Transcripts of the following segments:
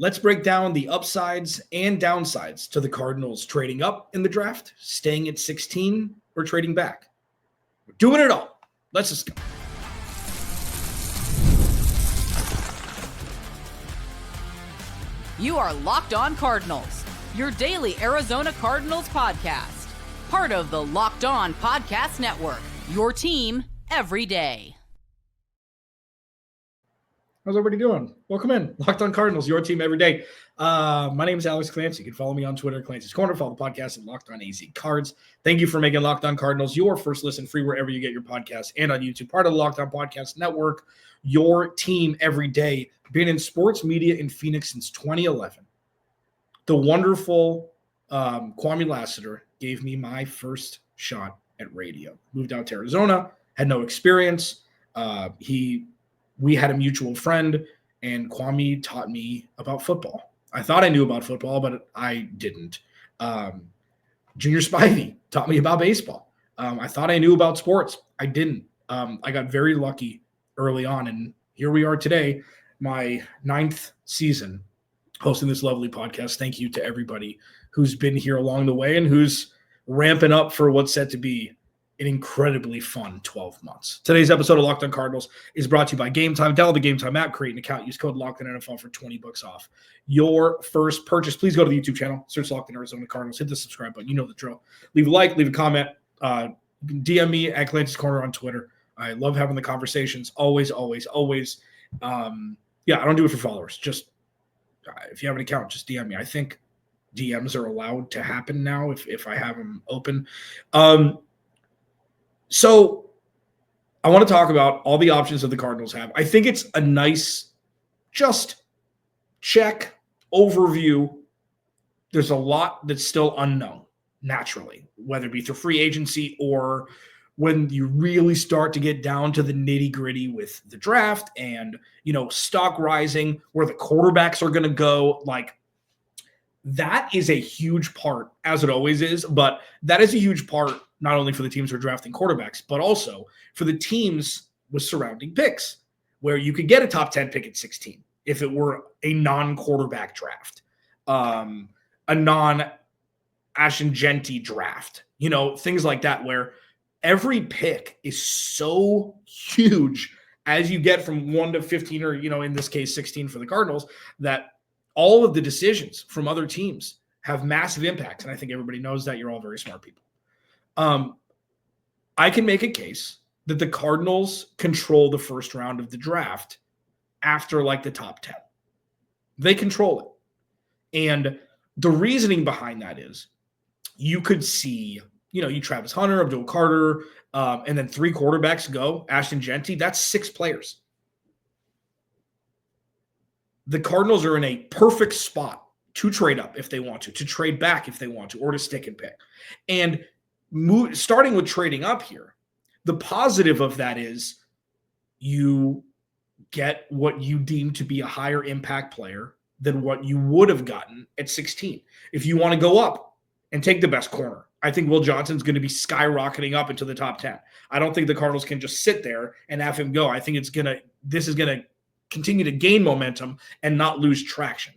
Let's break down the upsides and downsides to the Cardinals trading up in the draft, staying at 16, or trading back. We're doing it all. Let's just go. You are Locked On Cardinals, your daily Arizona Cardinals podcast. Part of the Locked On Podcast Network, your team every day. How's everybody doing? Welcome in. Locked On Cardinals, your team every day. My name is Alex Clancy. You can follow me on Twitter, Clancy's Corner. Follow the podcast at Locked On AZ Cards. Thank you for making Locked On Cardinals your first listen free wherever you get your podcasts and on YouTube. Part of the Locked On Podcast Network, your team every day. Been in sports media in Phoenix since 2011. The wonderful Kwame Lassiter gave me my first shot at radio. Moved out to Arizona, had no experience. We had a mutual friend, and Kwame taught me about football. I thought I knew about football, but I didn't. Junior Spivey taught me about baseball. I thought I knew about sports. I didn't. I got very lucky early on, and here we are today, my 9th season hosting this lovely podcast. Thank you to everybody who's been here along the way and who's ramping up for what's set to be an incredibly fun 12 months. Today's episode of Locked On Cardinals is brought to you by Game Time. Download the Game Time app, create an account, use code LOCKEDONNFL for $20 off your first purchase. Please go to the YouTube channel, search Locked On Arizona Cardinals, hit the subscribe button. You know the drill. Leave a like, leave a comment. You can DM me at Clancy's Corner on Twitter. I love having the conversations. Always, always, always. I don't do it for followers. Just if you have an account, just DM me. I think DMs are allowed to happen now if I have them open. So I want to talk about all the options that the Cardinals have. I think it's a nice just check overview. There's a lot that's still unknown naturally, whether it be through free agency or when you really start to get down to the nitty gritty with the draft and, stock rising, where the quarterbacks are going to go. Like, that is a huge part, as it always is, but that is a huge part not only for the teams who are drafting quarterbacks, but also for the teams with surrounding picks, where you could get a top 10 pick at 16 if it were a non-quarterback draft, a non-Ashingenti draft, things like that, where every pick is so huge as you get from 1 to 15 or, in this case, 16 for the Cardinals, that all of the decisions from other teams have massive impacts. And I think everybody knows that. You're all very smart people. I can make a case that the Cardinals control the first round of the draft after the top 10. They control it. And the reasoning behind that is you could see, you Travis Hunter, Abdul Carter, and then 3 quarterbacks go, Ashingenti, that's 6 players. The Cardinals are in a perfect spot to trade up if they want to trade back if they want to, or to stick and pick. And starting with trading up here, the positive of that is you get what you deem to be a higher impact player than what you would have gotten at 16. If you want to go up and take the best corner, I think Will Johnson's going to be skyrocketing up into the top 10. I don't think the Cardinals can just sit there and have him go. I think this is going to continue to gain momentum and not lose traction.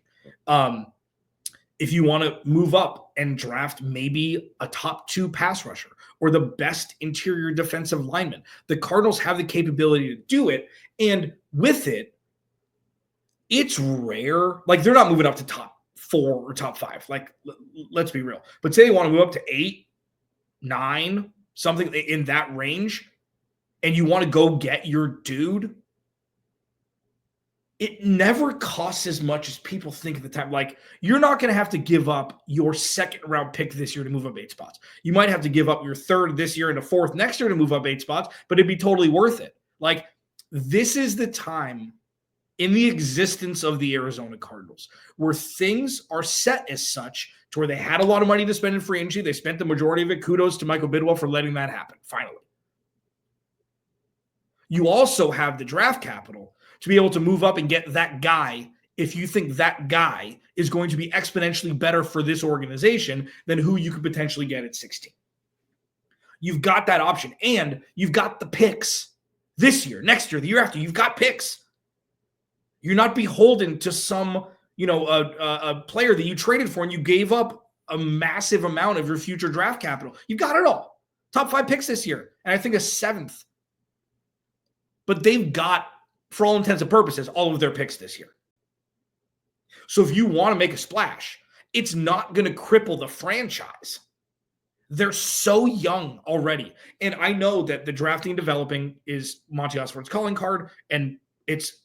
If you want to move up and draft maybe a top 2 pass rusher or the best interior defensive lineman, the Cardinals have the capability to do it. And with it, it's rare. They're not moving up to top 4 or top 5. Let's be real. But say they want to move up to 8, 9, something in that range, and you want to go get your dude, it never costs as much as people think at the time. You're not going to have to give up your 2nd round pick this year to move up 8 spots. You might have to give up your 3rd this year and a 4th next year to move up 8 spots, but it'd be totally worth it. This is the time in the existence of the Arizona Cardinals where things are set as such to where they had a lot of money to spend in free agency. They spent the majority of it. Kudos to Michael Bidwell for letting that happen, finally. You also have the draft capital to be able to move up and get that guy if you think that guy is going to be exponentially better for this organization than who you could potentially get at 16. You've got that option, and you've got the picks this year, next year, the year after. You've got picks. You're not beholden to some a player that you traded for and you gave up a massive amount of your future draft capital. You got it all. Top 5 picks this year. And I think a 7th. But they've got, for all intents and purposes, all of their picks this year. So if you want to make a splash, it's not going to cripple the franchise. They're so young already. And I know that the drafting and developing is Monty Osborne's calling card, and it's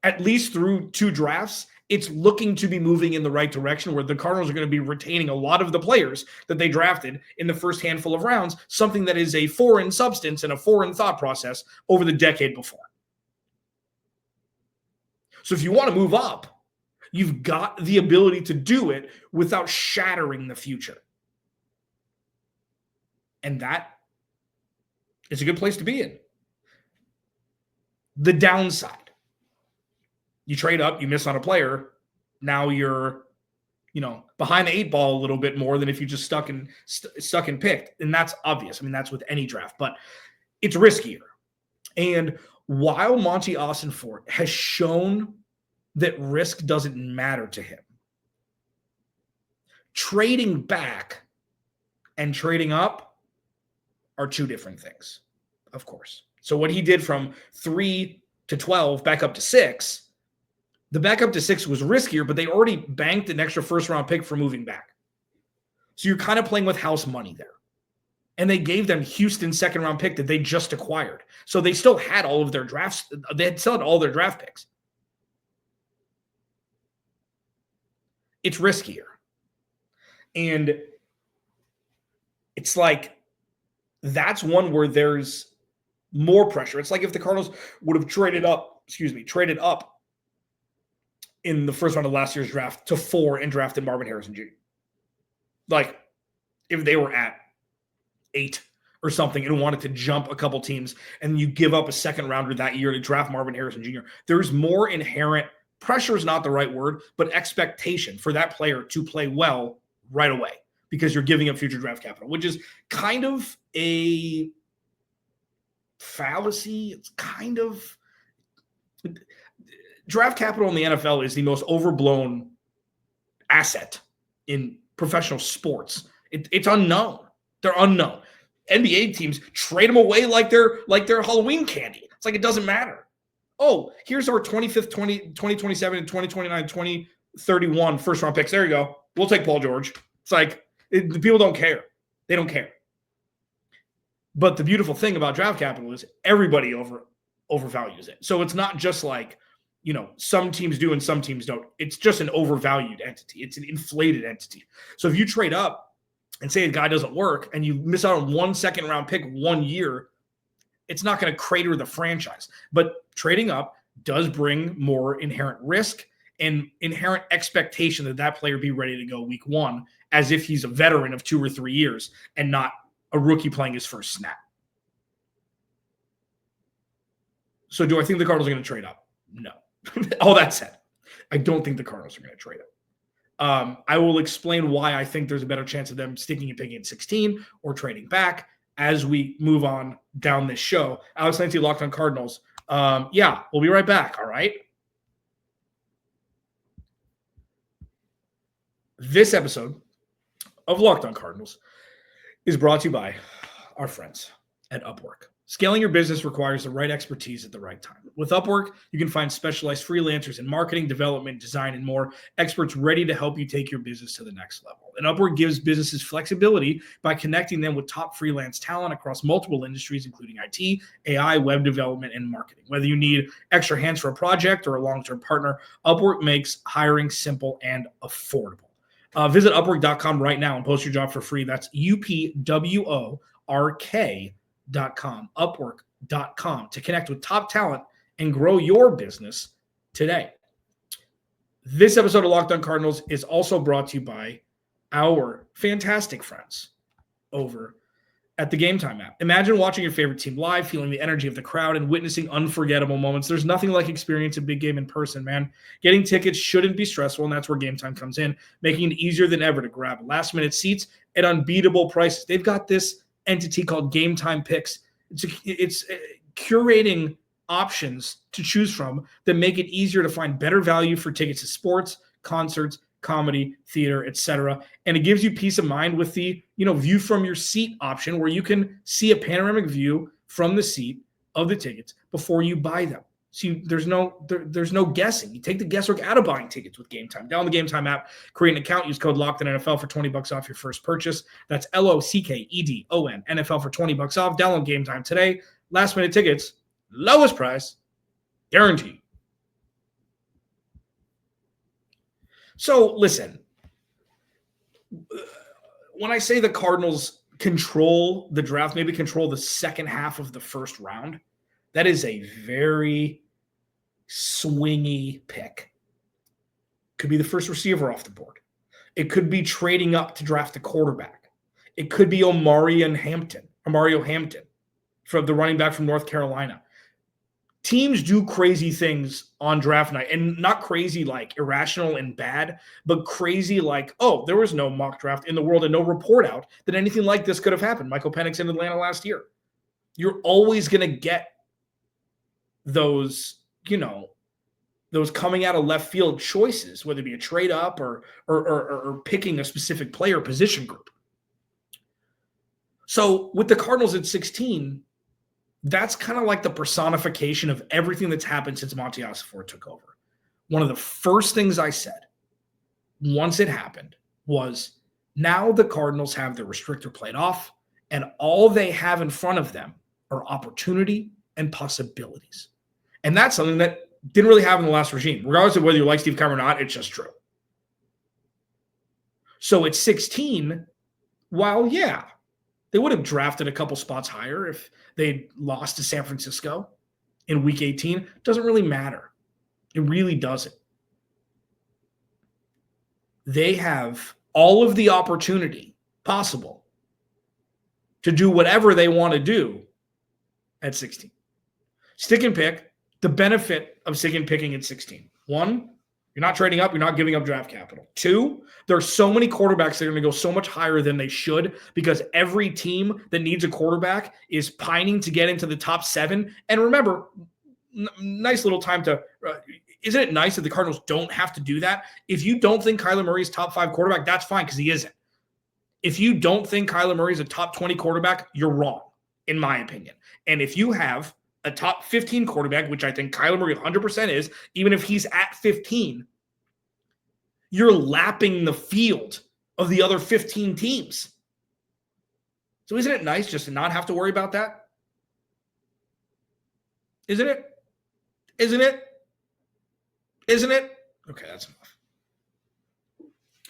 at least through 2 drafts, it's looking to be moving in the right direction where the Cardinals are going to be retaining a lot of the players that they drafted in the first handful of rounds, something that is a foreign substance and a foreign thought process over the decade before. So if you want to move up, you've got the ability to do it without shattering the future. And that is a good place to be in. The downside, you trade up, you miss on a player, now you're, behind the 8 ball a little bit more than if you just stuck and picked. And that's obvious. I mean, that's with any draft, but it's riskier. And while Monty Ossenfort has shown that risk doesn't matter to him, trading back and trading up are 2 different things, of course. So what he did from 3 to 12 back up to 6, the back up to 6 was riskier, but they already banked an extra first-round pick for moving back. So you're kind of playing with house money there. And they gave them Houston's second-round pick that they just acquired. So they still had all of their drafts. They had still had all their draft picks. It's riskier. And it's like, that's one where there's more pressure. It's like if the Cardinals would have traded up in the first round of last year's draft to 4 and drafted Marvin Harrison Jr. Like if they were at 8 or something and wanted to jump a couple teams and you give up a second rounder that year to draft Marvin Harrison Jr., there's more inherent pressure is not the right word, but expectation for that player to play well right away because you're giving up future draft capital, which is kind of a fallacy. It's kind of draft capital in the NFL is the most overblown asset in professional sports. It's unknown. They're unknown. NBA teams trade them away like they're Halloween candy. It's like it doesn't matter. Oh, here's our 25th, 2027, 2029, 2031 first round picks. There you go. We'll take Paul George. It's like the people don't care. They don't care. But the beautiful thing about draft capital is everybody overvalues it. So it's not just like, some teams do and some teams don't. It's just an overvalued entity. It's an inflated entity. So if you trade up and say a guy doesn't work and you miss out on 1 second round pick 1 year, it's not going to crater the franchise. But trading up does bring more inherent risk and inherent expectation that player be ready to go week 1 as if he's a veteran of 2 or 3 years and not a rookie playing his first snap. So do I think the Cardinals are going to trade up? No. All that said, I don't think the Cardinals are going to trade up. I will explain why I think there's a better chance of them sticking and picking at 16 or trading back as we move on down this show. Alex Clancy, Locked on Cardinals. We'll be right back, all right? This episode of Locked on Cardinals is brought to you by our friends at Upwork. Scaling your business requires the right expertise at the right time. With Upwork, you can find specialized freelancers in marketing, development, design, and more, experts ready to help you take your business to the next level. And Upwork gives businesses flexibility by connecting them with top freelance talent across multiple industries, including IT, AI, web development, and marketing. Whether you need extra hands for a project or a long-term partner, Upwork makes hiring simple and affordable. Visit Upwork.com right now and post your job for free. That's UPWORK.com, Upwork.com to connect with top talent and grow your business today. This episode of Locked on Cardinals is also brought to you by our fantastic friends over at the Game Time app. Imagine watching your favorite team live, feeling the energy of the crowd, and witnessing unforgettable moments. There's nothing like experiencing a big game in person, man. Getting tickets shouldn't be stressful, and that's where Game Time comes in, making it easier than ever to grab last-minute seats at unbeatable prices. They've got this entity called Game Time Picks. It's curating options to choose from that make it easier to find better value for tickets to sports, concerts, comedy, theater, etc. And it gives you peace of mind with the, view from your seat option, where you can see a panoramic view from the seat of the tickets before you buy them. So there's no guessing. You take the guesswork out of buying tickets with Game Time. Download the Game Time app, create an account, use code LOCKEDONNFL for $20 off your first purchase. That's LOCKEDON NFL for $20 off. Download Game Time today. Last minute tickets, lowest price, guaranteed. So listen, when I say the Cardinals control the draft, maybe control the second half of the first round, that is a very swingy pick. Could be the first receiver off the board. It could be trading up to draft a quarterback. It could be Mario Hampton from the running back from North Carolina. Teams do crazy things on draft night, and not crazy like irrational and bad, but crazy like, oh, there was no mock draft in the world and no report out that anything like this could have happened. Michael Penix in Atlanta last year. You're always going to get those coming out of left field choices, whether it be a trade up or picking a specific player position group. So with the Cardinals at 16, that's kind of like the personification of everything that's happened since Monty Ossenfort took over. One of the first things I said once it happened was, now the Cardinals have their restrictor plate off, and all they have in front of them are opportunity and possibilities. And that's something that didn't really happen in the last regime. Regardless of whether you like Steve Keim or not, it's just true. So at 16, while, yeah, they would have drafted a couple spots higher if they'd lost to San Francisco in week 18. Doesn't really matter. It really doesn't. They have all of the opportunity possible to do whatever they want to do at 16. Stick and pick, the benefit of stick and picking at 16. 1, you're not trading up. You're not giving up draft capital. 2, there are so many quarterbacks that are going to go so much higher than they should, because every team that needs a quarterback is pining to get into the top 7. And remember, nice little time to isn't it nice that the Cardinals don't have to do that? If you don't think Kyler Murray is top 5 quarterback, that's fine, because he isn't. If you don't think Kyler Murray is a top 20 quarterback, you're wrong, in my opinion. And if you have a top 15 quarterback, which I think Kyler Murray 100% is, even if he's at 15, you're lapping the field of the other 15 teams. So isn't it nice just to not have to worry about that? Isn't it? Isn't it? Isn't it? Okay, that's enough.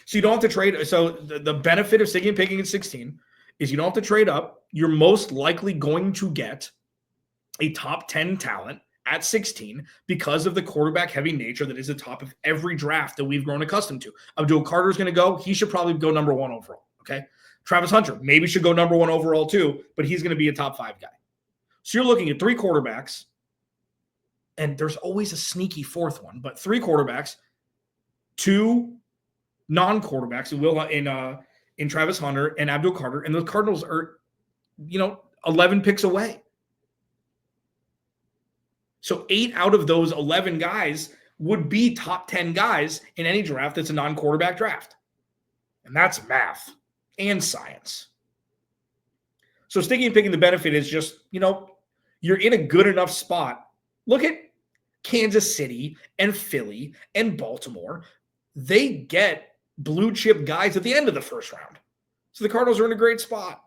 So you don't have to trade. So the benefit of sticking and picking at 16 is you don't have to trade up. You're most likely going to get a top 10 talent at 16 because of the quarterback-heavy nature that is the top of every draft that we've grown accustomed to. Abdul Carter's going to go. He should probably go number 1 overall, okay? Travis Hunter maybe should go number 1 overall too, but he's going to be a top 5 guy. So you're looking at 3 quarterbacks, and there's always a sneaky 4th one, but 3 quarterbacks, 2 non-quarterbacks in Travis Hunter and Abdul Carter, and the Cardinals are, 11 picks away. So 8 out of those 11 guys would be top 10 guys in any draft that's a non-quarterback draft. And that's math and science. So sticking and picking, the benefit is just, you're in a good enough spot. Look at Kansas City and Philly and Baltimore. They get blue chip guys at the end of the first round. So the Cardinals are in a great spot.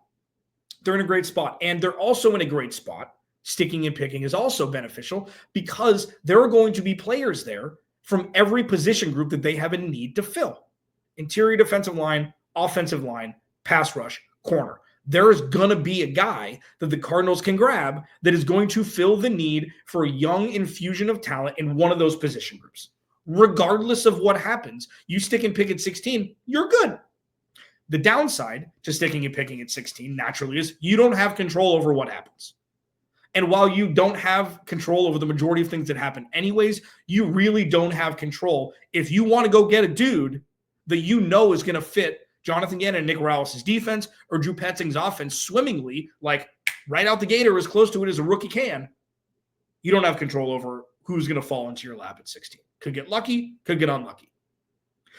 They're in a great spot. And they're also in a great spot. Sticking and picking is also beneficial because there are going to be players there from every position group that they have a need to fill. Interior defensive line, offensive line, pass rush, corner. There is going to be a guy that the Cardinals can grab that is going to fill the need for a young infusion of talent in one of those position groups. Regardless of what happens, you stick and pick at 16, you're good. The downside to sticking and picking at 16 naturally is you don't have control over what happens. And while you don't have control over the majority of things that happen anyways, you really don't have control if you want to go get a dude that you know is going to fit Jonathan Gannon and Nick Rallis' defense or Drew Petzing's offense swimmingly, like right out the gate or as close to it as a rookie can. you don't have control over who's going to fall into your lap at 16. Could get lucky, could get unlucky.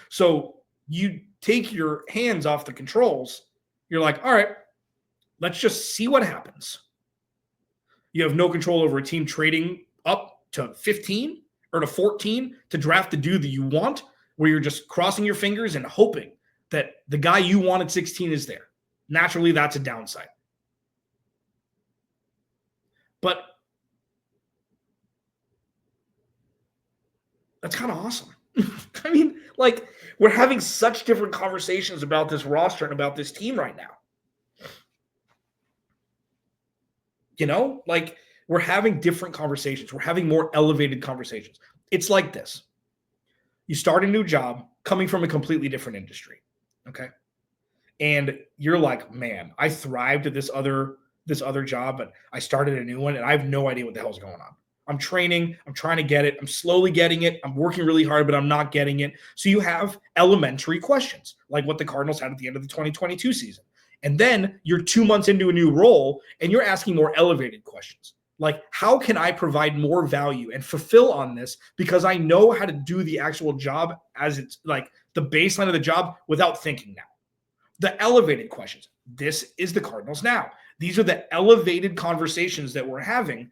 So you take your hands off the controls. You're like, all right, let's just see what happens. You have no control over a team trading up to 15 or to 14 to draft the dude that you want, where you're just crossing your fingers and hoping that the guy you want at 16 is there. Naturally, that's a downside. But that's kind of awesome. I mean, like, we're having such different conversations about this roster and about this team right now. You know, like, we're having different conversations. We're having more elevated conversations. It's like this. You start a new job coming from a completely different industry, okay? And you're like, man, I thrived at this other job, but I started a new one, and I have no idea what the hell's going on. I'm training. I'm trying to get it. I'm slowly getting it. I'm working really hard, but I'm not getting it. So you have elementary questions, like what the Cardinals had at the end of the 2022 season. And then you're 2 months into a new role, and you're asking more elevated questions. Like, how can I provide more value and fulfill on this because I know how to do the actual job as it's like the baseline of the job without thinking now. The elevated questions. This is the Cardinals now. These are the elevated conversations that we're having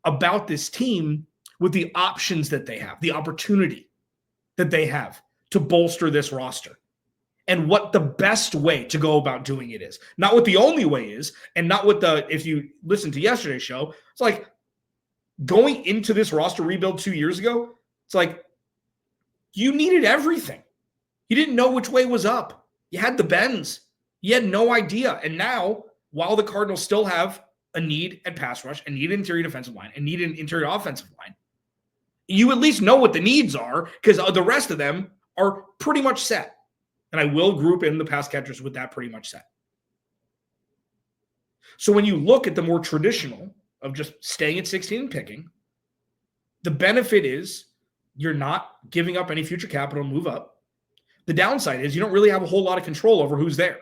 about this team with the options that they have, the opportunity that they have to bolster this roster, and what the best way to go about doing it is. Not what the only way is, and not what if you listen to yesterday's show, it's like going into this roster rebuild 2 years ago, it's like you needed everything. You didn't know which way was up. You had the bends. You had no idea. And now, while the Cardinals still have a need at pass rush, a need an interior defensive line, and need an interior offensive line, you at least know what the needs are because the rest of them are pretty much set. And I will group in the pass catchers with that pretty much set. So when you look at the more traditional of just staying at 16 and picking, the benefit is you're not giving up any future capital to move up. The downside is you don't really have a whole lot of control over who's there.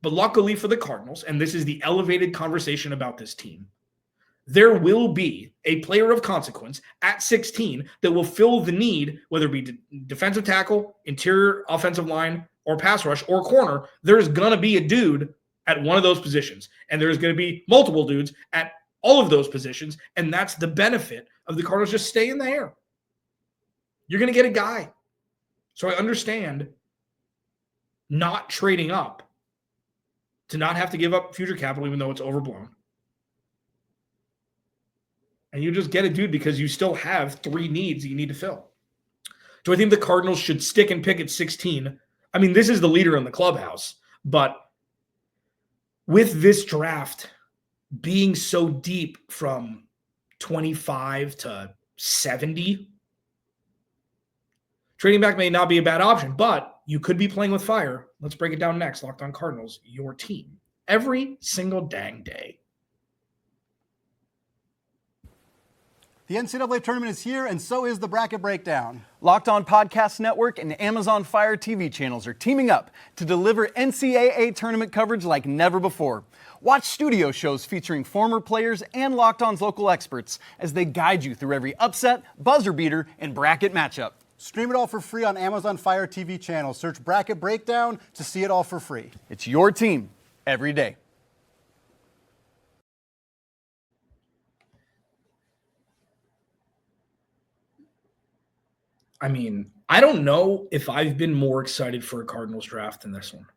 But luckily for the Cardinals, and this is the elevated conversation about this team, there will be a player of consequence at 16 that will fill the need, whether it be defensive tackle, interior offensive line, or pass rush, or corner. There's going to be a dude at one of those positions, and there's going to be multiple dudes at all of those positions, and that's the benefit of the Cardinals just staying there. You're going to get a guy. So I understand not trading up to not have to give up future capital, even though it's overblown. And you just get a dude because you still have 3 needs that you need to fill. Do I think the Cardinals should stick and pick at 16? I mean, this is the leader in the clubhouse, but with this draft being so deep from 25 to 70, trading back may not be a bad option, but you could be playing with fire. Let's break it down next. Locked On Cardinals, your team, every single dang day. The NCAA tournament is here, and so is the bracket breakdown. Locked On Podcast Network and Amazon Fire TV channels are teaming up to deliver NCAA tournament coverage like never before. Watch studio shows featuring former players and Locked On's local experts as they guide you through every upset, buzzer beater, and bracket matchup. Stream it all for free on Amazon Fire TV channel. Search Bracket Breakdown to see it all for free. It's your team every day. I mean, I don't know if I've been more excited for a Cardinals draft than this one.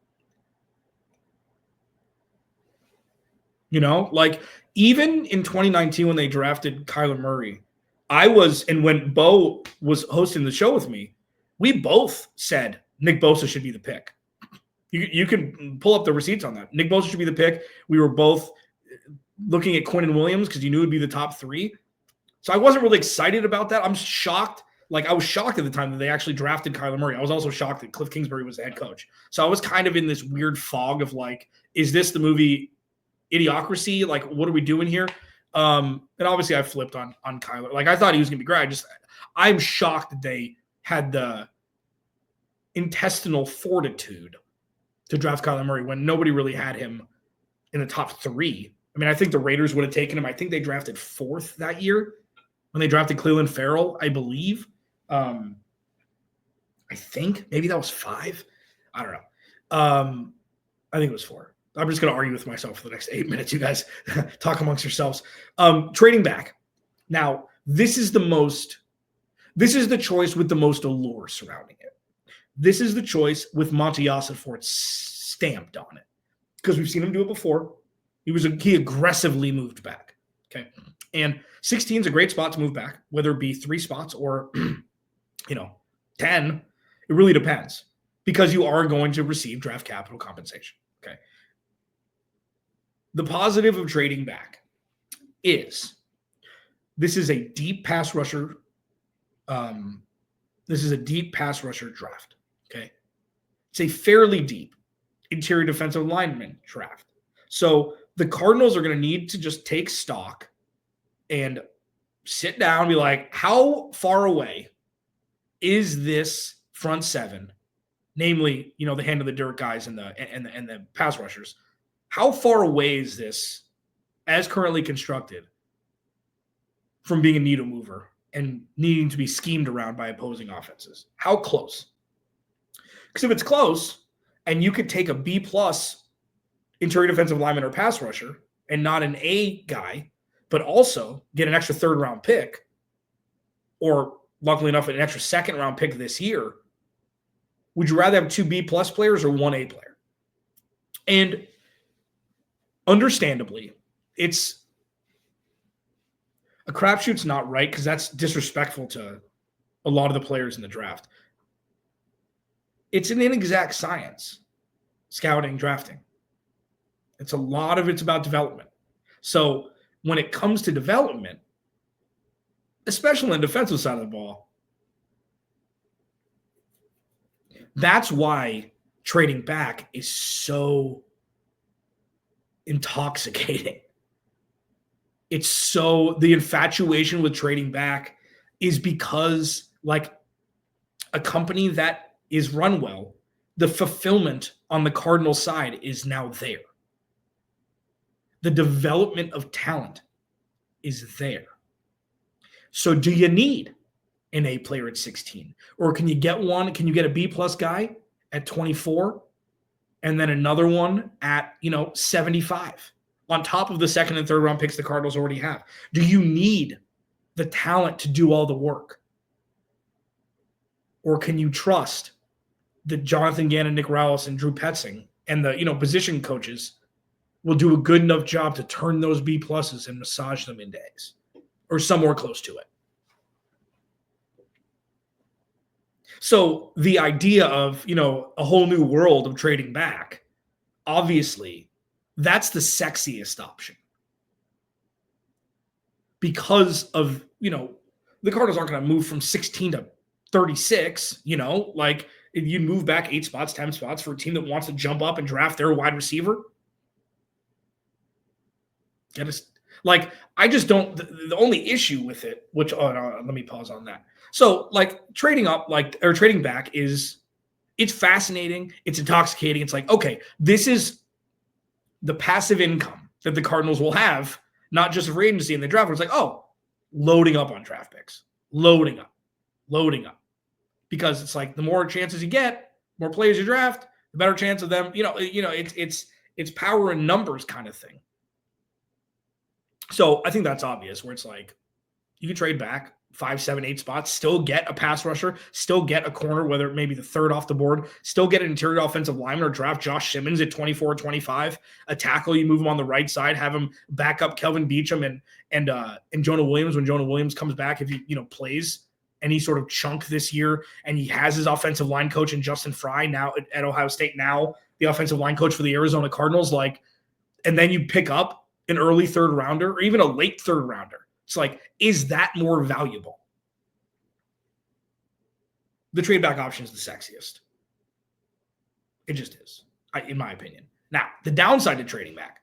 You know, like even in 2019 when they drafted Kyler Murray, I was, and when Bo was hosting the show with me, we both said Nick Bosa should be the pick. You can pull up the receipts on that. Nick Bosa should be the pick. We were both looking at Quinn and Williams because you knew it would be the top 3. So I wasn't really excited about that. I'm shocked. Like, I was shocked at the time that they actually drafted Kyler Murray. I was also shocked that Cliff Kingsbury was the head coach. So I was kind of in this weird fog of like, is this the movie Idiocracy? Like, what are we doing here? And obviously I flipped on Kyler. Like, I thought he was going to be great. I'm shocked that they had the intestinal fortitude to draft Kyler Murray when nobody really had him in the top 3 I mean, I think the Raiders would have taken him. I think they drafted 4th that year when they drafted Cleveland Farrell, I believe. I think maybe that was 5. I don't know. I think it was 4. I'm just going to argue with myself for the next 8 minutes. You guys talk amongst yourselves. Trading back. Now, this is the choice with the most allure surrounding it. This is the choice with Monty Ossenfort stamped on it because we've seen him do it before. He aggressively moved back. Okay. And 16 is a great spot to move back, whether it be 3 spots or, 10. It really depends because you are going to receive draft capital compensation. Okay. The positive of trading back is this is a deep pass rusher. This is a deep pass rusher draft. Okay. It's a fairly deep interior defensive lineman draft. So the Cardinals are going to need to just take stock and sit down and be like, how far away is this front 7, namely, the hand of the dirt guys and the pass rushers? How far away is this, as currently constructed, from being a needle mover and needing to be schemed around by opposing offenses? How close? Because if it's close and you could take a B+ interior defensive lineman or pass rusher and not an A guy, but also get an extra 3rd-round pick, or luckily enough, an extra 2nd-round pick this year, would you rather have 2 B+ players or 1 A player? And understandably, it's a crapshoot's not right because that's disrespectful to a lot of the players in the draft. It's an inexact science, scouting, drafting. It's a lot of it's about development. So when it comes to development, especially on the defensive side of the ball, that's why trading back is so intoxicating. The infatuation with trading back is because, like, a company that is run well, the fulfillment on the Cardinal side is now there. The development of talent is there. So do you need an A player at 16? Or can you get one? Can you get a B+ guy at 24 and then another one at, 75 on top of the 2nd and 3rd round picks the Cardinals already have? Do you need the talent to do all the work? Or can you trust that Jonathan Gannon, Nick Rallis, and Drew Petzing and the, position coaches will do a good enough job to turn those B+ and massage them into A's or somewhere close to it? So the idea of, a whole new world of trading back, obviously, that's the sexiest option. Because of, the Cardinals aren't going to move from 16 to 36, like you move back 8 spots, 10 spots for a team that wants to jump up and draft their wide receiver. I just don't. The only issue with it, which let me pause on that. So, trading up, or trading back it's fascinating. It's intoxicating. It's like, okay, this is the passive income that the Cardinals will have, not just free agency in the draft. It's like, oh, loading up on draft picks, loading up, because it's like the more chances you get, more players you draft, the better chance of them. It's power in numbers kind of thing. So I think that's obvious, where it's like you can trade back 5, 7, 8 spots, still get a pass rusher, still get a corner, whether it may be the 3rd off the board, still get an interior offensive lineman, or draft Josh Simmons at 24 or 25, a tackle, you move him on the right side, have him back up Kelvin Beachum and Jonah Williams when Jonah Williams comes back, if he plays any sort of chunk this year, and he has his offensive line coach in Justin Fry now at Ohio State, now the offensive line coach for the Arizona Cardinals, and then you pick up an early 3rd rounder or even a late 3rd rounder. It's like, is that more valuable? The trade back option is the sexiest. It just is, in my opinion. Now, the downside to trading back,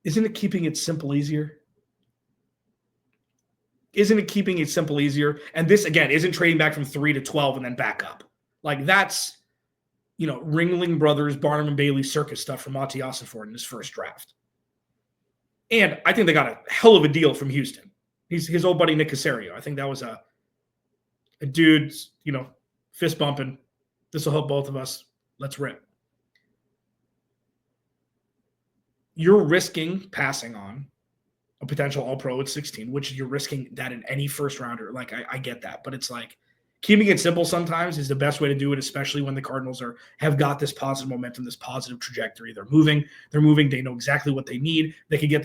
isn't it keeping it simple easier? Isn't it keeping it simple easier? And this, again, isn't trading back from 3 to 12 and then back up. That's Ringling Brothers, Barnum and Bailey circus stuff from Monty Ossenford in his first draft. And I think they got a hell of a deal from Houston. He's his old buddy Nick Caserio. I think that was a dude, fist bumping. This will help both of us. Let's rip. You're risking passing on a potential All-Pro at 16, which you're risking that in any first rounder. Like, I get that. But it's like keeping it simple sometimes is the best way to do it, especially when the Cardinals have got this positive momentum, this positive trajectory. They're moving. They know exactly what they need. They could get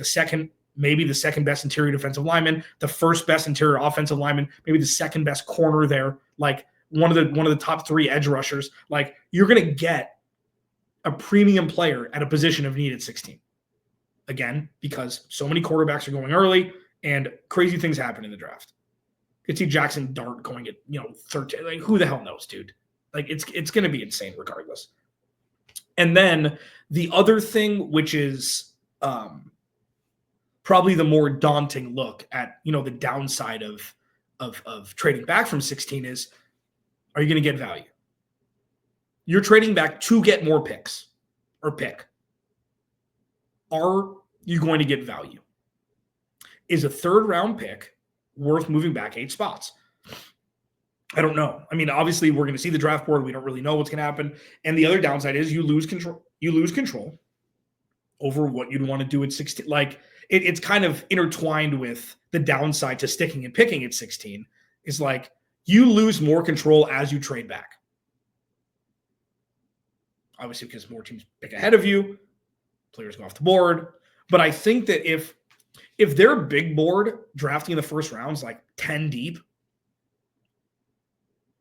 maybe the second best interior defensive lineman, the first best interior offensive lineman, maybe the second best corner there, like one of the top 3 edge rushers. Like, you're going to get a premium player at a position of need at 16. Again, because so many quarterbacks are going early and crazy things happen in the draft. You could see Jackson Dart going at 13. Like, who the hell knows, dude? Like, it's going to be insane regardless. And then the other thing, which is probably the more daunting look at the downside of trading back from 16 is, are you going to get value? You're trading back to get more picks or pick. Are you going to get value? Is a 3rd round pick worth moving back 8 spots? I don't know. I mean, obviously, we're going to see the draft board. We don't really know what's going to happen. And the other downside is you lose control. You lose control over what you'd want to do at 16. Like, it's kind of intertwined with the downside to sticking and picking at 16. Is like you lose more control as you trade back. Obviously, because more teams pick ahead of you. Players go off the board. But I think that if they're big board drafting in the first rounds, like 10 deep,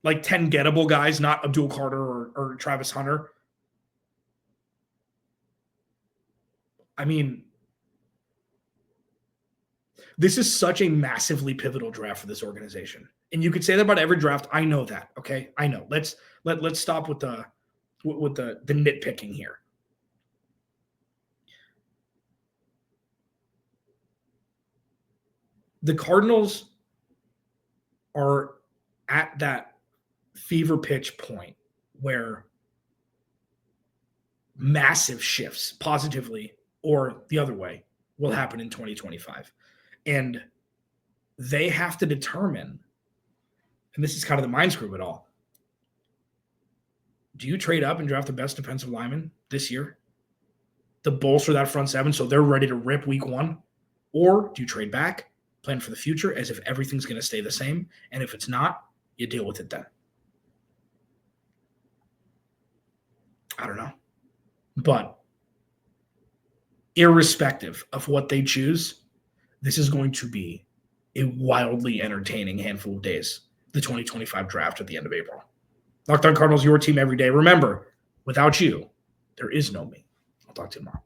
like 10 gettable guys, not Abdul Carter or Travis Hunter. I mean, this is such a massively pivotal draft for this organization. And you could say that about every draft. I know that. Okay. I know. Let's stop with the nitpicking here. The Cardinals are at that fever pitch point where massive shifts, positively or the other way, will happen in 2025. And they have to determine, and this is kind of the mind screw of it all, do you trade up and draft the best defensive lineman this year to bolster that front 7 so they're ready to rip week 1? Or do you trade back, plan for the future as if everything's going to stay the same? And if it's not, you deal with it then. I don't know. But irrespective of what they choose, this is going to be a wildly entertaining handful of days, the 2025 draft at the end of April. Locked On Cardinals, your team every day. Remember, without you, there is no me. I'll talk to you tomorrow.